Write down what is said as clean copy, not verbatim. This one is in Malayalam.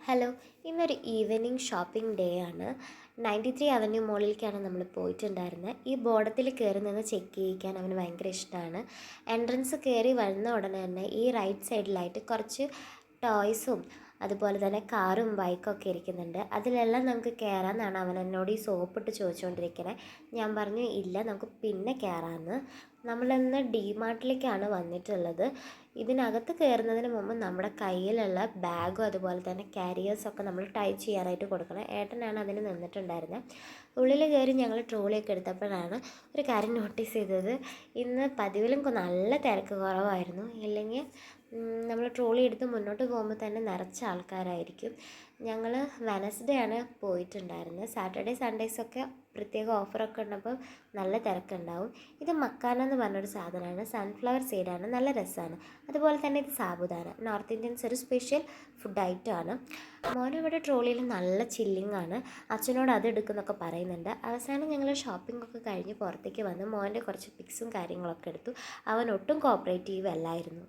ഹലോ, ഇന്നൊരു ഈവനിങ് ഷോപ്പിംഗ് ഡേ ആണ്. 93 അവന്യൂ മോളിലേക്കാണ് നമ്മൾ പോയിട്ടുണ്ടായിരുന്നത്. ഈ ബോർഡത്തിൽ കയറി നിന്ന് ചെക്ക് ചെയ്യിക്കാൻ അവന് ഭയങ്കര ഇഷ്ടമാണ്. എൻട്രൻസ് കയറി വരുന്ന ഉടനെ തന്നെ ഈ റൈറ്റ് സൈഡിലായിട്ട് കുറച്ച് ടോയ്സും അതുപോലെ തന്നെ കാറും ബൈക്കൊക്കെ ഇരിക്കുന്നുണ്ട്. അതിലെല്ലാം നമുക്ക് കയറാമെന്നാണ് അവൻ എന്നോട് ഈ സോപ്പിട്ട് ചോദിച്ചുകൊണ്ടിരിക്കുന്നത്. ഞാൻ പറഞ്ഞു ഇല്ല, നമുക്ക് പിന്നെ കയറാമെന്ന്. നമ്മളിന്ന് ഡിമാർട്ടിലേക്കാണ് വന്നിട്ടുള്ളത്. ഇതിനകത്ത് കയറുന്നതിന് മുമ്പ് നമ്മുടെ കയ്യിലുള്ള ബാഗും അതുപോലെ തന്നെ കാരിയേഴ്സൊക്കെ നമ്മൾ ടൈ ചെയ്യാനായിട്ട് കൊടുക്കണം. ഏട്ടനാണ് അതിന് നിന്നിട്ടുണ്ടായിരുന്നത്. ഉള്ളിൽ കയറി ഞങ്ങൾ ട്രോളിയൊക്കെ എടുത്തപ്പോഴാണ് ഒരു കാര്യം നോട്ടീസ് ചെയ്തത്. ഇന്ന് പതിവിലും നല്ല തിരക്ക് കുറവായിരുന്നു. ഇല്ലെങ്കിൽ നമ്മൾ ട്രോളി എടുത്ത് മുന്നോട്ട് പോകുമ്പോൾ തന്നെ നിറച്ച ആൾക്കാരായിരിക്കും. ഞങ്ങൾ വെനസ്ഡേ ആണ് പോയിട്ടുണ്ടായിരുന്നത്. സാറ്റർഡേ സൺഡേസൊക്കെ പ്രത്യേക ഓഫറൊക്കെ ഉണ്ടപ്പോൾ നല്ല തിരക്കുണ്ടാവും. ഇത് മക്കാന എന്ന് പറഞ്ഞൊരു സാധനമാണ്. സൺഫ്ലവർ സീഡാണ്, നല്ല രസമാണ്. അതുപോലെ തന്നെ ഇത് സാബുദാന, നോർത്ത് ഇന്ത്യൻസ് ഒരു സ്പെഷ്യൽ ഫുഡ് ഐറ്റമാണ്. മോനിവിടെ ട്രോളിയിൽ നല്ല ചില്ലിങ് ആണ്. അച്ഛനോട് അത് എടുക്കുന്നൊക്കെ പറയുന്നുണ്ട്. അവസാനം ഞങ്ങൾ ഷോപ്പിംഗ് ഒക്കെ കഴിഞ്ഞ് പുറത്തേക്ക് വന്ന് മോൻ്റെ കുറച്ച് പിക്സും കാര്യങ്ങളൊക്കെ എടുത്തു. അവൻ ഒട്ടും കോപ്പറേറ്റീവ് അല്ലായിരുന്നു.